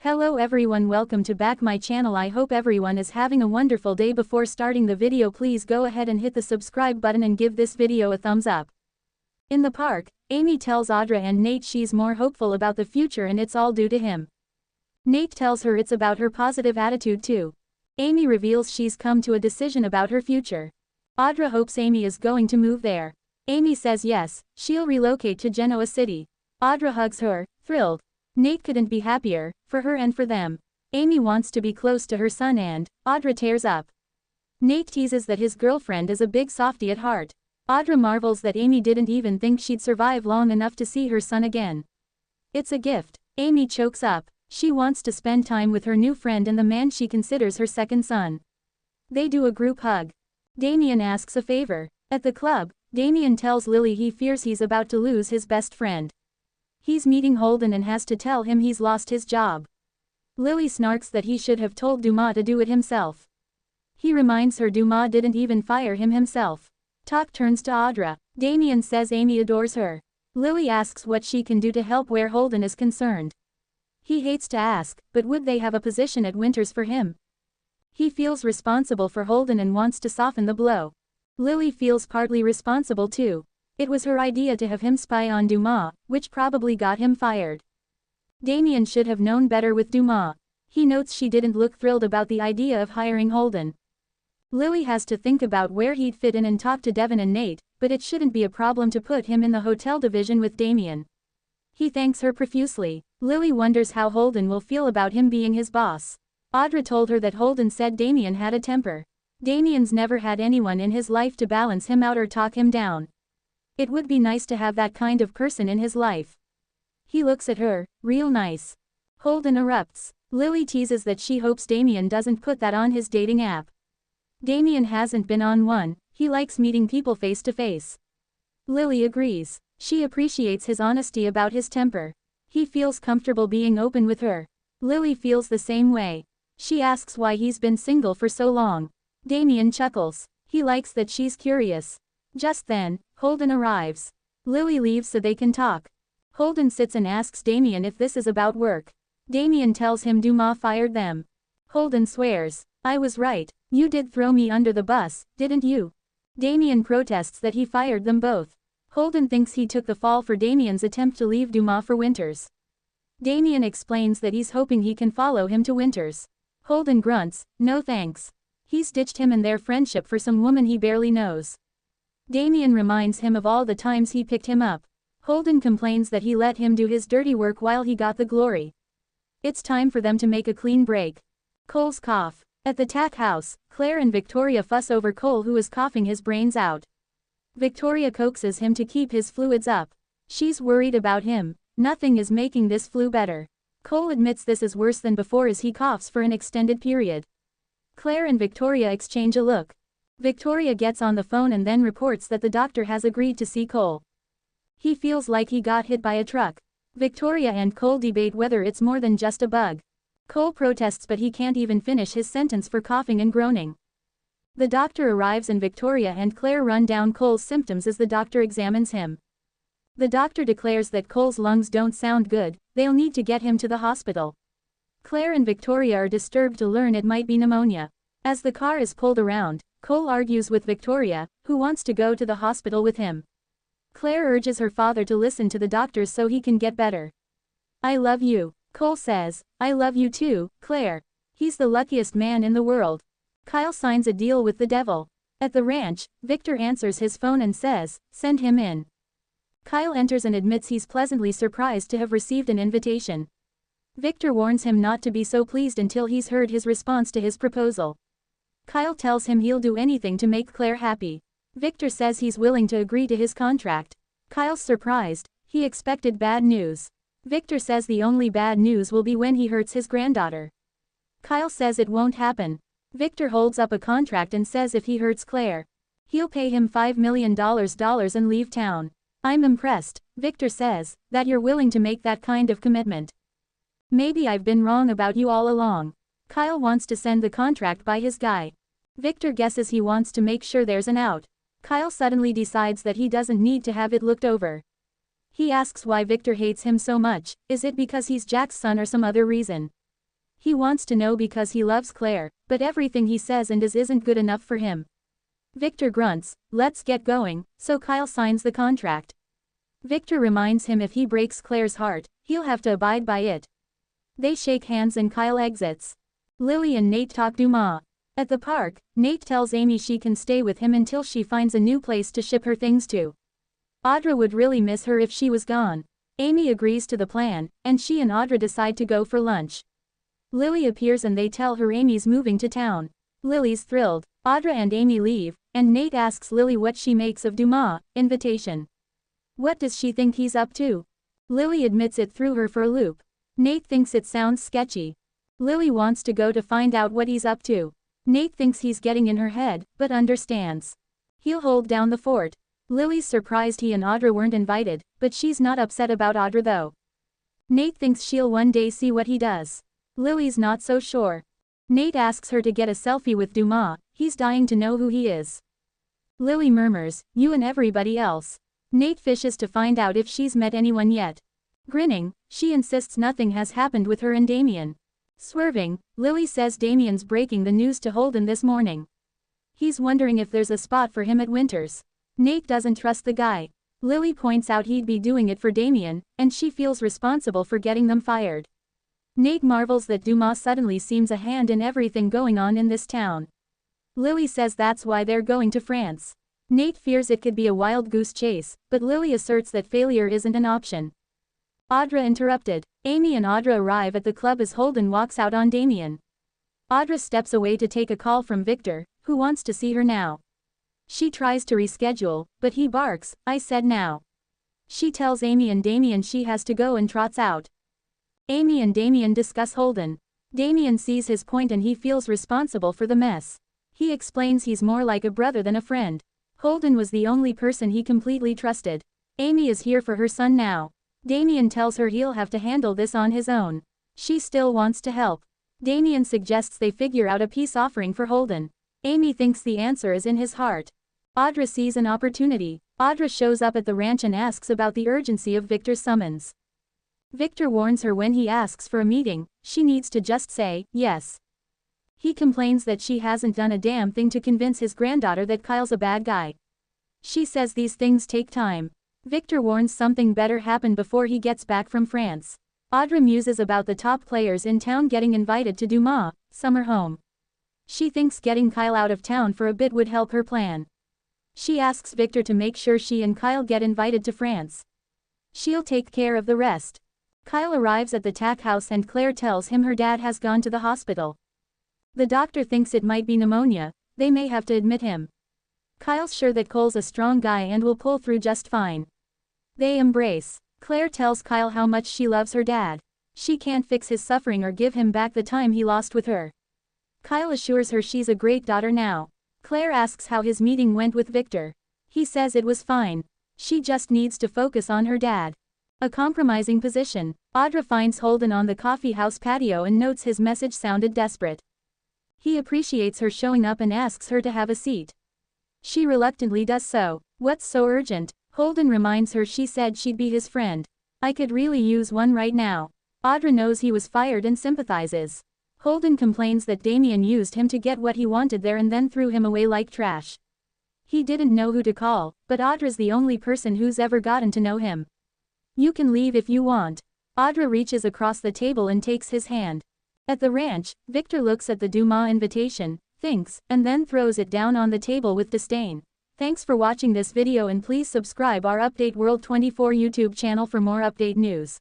Hello everyone, welcome to back my channel. I hope everyone is having a wonderful day. Before starting the video, please go ahead and hit the subscribe button and give this video a thumbs up. In the park, Amy tells Audra and Nate she's more hopeful about the future and it's all due to him. Nate tells her it's about her positive attitude too. Amy reveals she's come to a decision about her future. Audra hopes Amy is going to move there. Amy says yes, she'll relocate to Genoa City. Audra hugs her, thrilled. Nate couldn't be happier, for her and for them. Amy wants to be close to her son and Audra tears up. Nate teases that his girlfriend is a big softie at heart. Audra marvels that Amy didn't even think she'd survive long enough to see her son again. It's a gift. Amy chokes up. She wants to spend time with her new friend and the man she considers her second son. They do a group hug. Damien asks a favor. At the club, Damien tells Lily he fears he's about to lose his best friend. He's meeting Holden and has to tell him he's lost his job. Lily snarks that he should have told Dumas to do it himself. He reminds her Dumas didn't even fire him himself. Talk turns to Audra. Damien says Amy adores her. Lily asks what she can do to help where Holden is concerned. He hates to ask, but would they have a position at Winters for him? He feels responsible for Holden and wants to soften the blow. Lily feels partly responsible too. It was her idea to have him spy on Dumas, which probably got him fired. Damien should have known better with Dumas. He notes she didn't look thrilled about the idea of hiring Holden. Lily has to think about where he'd fit in and talk to Devon and Nate, but it shouldn't be a problem to put him in the hotel division with Damien. He thanks her profusely. Lily wonders how Holden will feel about him being his boss. Audra told her that Holden said Damien had a temper. Damien's never had anyone in his life to balance him out or talk him down. It would be nice to have that kind of person in his life. He looks at her, real nice. Holden erupts. Lily teases that she hopes Damien doesn't put that on his dating app. Damien hasn't been on one, he likes meeting people face to face. Lily agrees. She appreciates his honesty about his temper. He feels comfortable being open with her. Lily feels the same way. She asks why he's been single for so long. Damien chuckles. He likes that she's curious. Just then, Holden arrives. Lily leaves so they can talk. Holden sits and asks Damien if this is about work. Damien tells him Dumas fired them. Holden swears, "I was right, you did throw me under the bus, didn't you?" Damien protests that he fired them both. Holden thinks he took the fall for Damien's attempt to leave Dumas for Winters. Damien explains that he's hoping he can follow him to Winters. Holden grunts, "No thanks." He's ditched him and their friendship for some woman he barely knows. Damien reminds him of all the times he picked him up. Holden complains that he let him do his dirty work while he got the glory. It's time for them to make a clean break. Cole's cough. At the Tack house, Claire and Victoria fuss over Cole who is coughing his brains out. Victoria coaxes him to keep his fluids up. She's worried about him. Nothing is making this flu better. Cole admits this is worse than before as he coughs for an extended period. Claire and Victoria exchange a look. Victoria gets on the phone and then reports that the doctor has agreed to see Cole. He feels like he got hit by a truck. Victoria and Cole debate whether it's more than just a bug. Cole protests but he can't even finish his sentence for coughing and groaning. The doctor arrives and Victoria and Claire run down Cole's symptoms as the doctor examines him. The doctor declares that Cole's lungs don't sound good, they'll need to get him to the hospital. Claire and Victoria are disturbed to learn it might be pneumonia. As the car is pulled around, Cole argues with Victoria, who wants to go to the hospital with him. Claire urges her father to listen to the doctors so he can get better. "I love you," Cole says. "I love you too, Claire. He's the luckiest man in the world." Kyle signs a deal with the devil. At the ranch, Victor answers his phone and says, "Send him in." Kyle enters and admits he's pleasantly surprised to have received an invitation. Victor warns him not to be so pleased until he's heard his response to his proposal. Kyle tells him he'll do anything to make Claire happy. Victor says he's willing to agree to his contract. Kyle's surprised, he expected bad news. Victor says the only bad news will be when he hurts his granddaughter. Kyle says it won't happen. Victor holds up a contract and says if he hurts Claire, he'll pay him $5 million and leave town. "I'm impressed," Victor says, "that you're willing to make that kind of commitment. Maybe I've been wrong about you all along." Kyle wants to send the contract by his guy. Victor guesses he wants to make sure there's an out. Kyle suddenly decides that he doesn't need to have it looked over. He asks why Victor hates him so much, is it because he's Jack's son or some other reason? He wants to know because he loves Claire, but everything he says and does isn't good enough for him. Victor grunts, "Let's get going," so Kyle signs the contract. Victor reminds him if he breaks Claire's heart, he'll have to abide by it. They shake hands and Kyle exits. Lily and Nate talk Dumas. At the park, Nate tells Amy she can stay with him until she finds a new place to ship her things to. Audra would really miss her if she was gone. Amy agrees to the plan, and she and Audra decide to go for lunch. Lily appears and they tell her Amy's moving to town. Lily's thrilled. Audra and Amy leave, and Nate asks Lily what she makes of Dumas' invitation. What does she think he's up to? Lily admits it threw her for a loop. Nate thinks it sounds sketchy. Lily wants to go to find out what he's up to. Nate thinks he's getting in her head, but understands. He'll hold down the fort. Lily's surprised he and Audra weren't invited, but she's not upset about Audra though. Nate thinks she'll one day see what he does. Lily's not so sure. Nate asks her to get a selfie with Dumas, he's dying to know who he is. Lily murmurs, "You and everybody else." Nate fishes to find out if she's met anyone yet. Grinning, she insists nothing has happened with her and Damien. Swerving, Lily says Damien's breaking the news to Holden this morning. He's wondering if there's a spot for him at Winters. Nate doesn't trust the guy. Lily points out he'd be doing it for Damien, and she feels responsible for getting them fired. Nate marvels that Dumas suddenly seems a hand in everything going on in this town. Lily says that's why they're going to France. Nate fears it could be a wild goose chase, but Lily asserts that failure isn't an option. Audra interrupted. Amy and Audra arrive at the club as Holden walks out on Damien. Audra steps away to take a call from Victor, who wants to see her now. She tries to reschedule, but he barks, "I said now." She tells Amy and Damien she has to go and trots out. Amy and Damien discuss Holden. Damien sees his point and he feels responsible for the mess. He explains he's more like a brother than a friend. Holden was the only person he completely trusted. Amy is here for her son now. Damien tells her he'll have to handle this on his own. She still wants to help. Damien suggests they figure out a peace offering for Holden. Amy thinks the answer is in his heart. Audra sees an opportunity. Audra shows up at the ranch and asks about the urgency of Victor's summons. Victor warns her when he asks for a meeting, she needs to just say, yes. He complains that she hasn't done a damn thing to convince his granddaughter that Kyle's a bad guy. She says these things take time. Victor warns something better happen before he gets back from France. Audra muses about the top players in town getting invited to Dumas' summer home. She thinks getting Kyle out of town for a bit would help her plan. She asks Victor to make sure she and Kyle get invited to France. She'll take care of the rest. Kyle arrives at the tack house and Claire tells him her dad has gone to the hospital. The doctor thinks it might be pneumonia, they may have to admit him. Kyle's sure that Cole's a strong guy and will pull through just fine. They embrace. Claire tells Kyle how much she loves her dad. She can't fix his suffering or give him back the time he lost with her. Kyle assures her she's a great daughter now. Claire asks how his meeting went with Victor. He says it was fine. She just needs to focus on her dad. A compromising position. Audra finds Holden on the coffee house patio and notes his message sounded desperate. He appreciates her showing up and asks her to have a seat. She reluctantly does so. What's so urgent? Holden reminds her she said she'd be his friend. I could really use one right now. Audra knows he was fired and sympathizes. Holden complains that Damien used him to get what he wanted there and then threw him away like trash. He didn't know who to call, but Audra's the only person who's ever gotten to know him. You can leave if you want. Audra reaches across the table and takes his hand. At the ranch, Victor looks at the Dumas invitation, thinks, and then throws it down on the table with disdain. Thanks for watching this video and please subscribe our Update World 24 YouTube channel for more update news.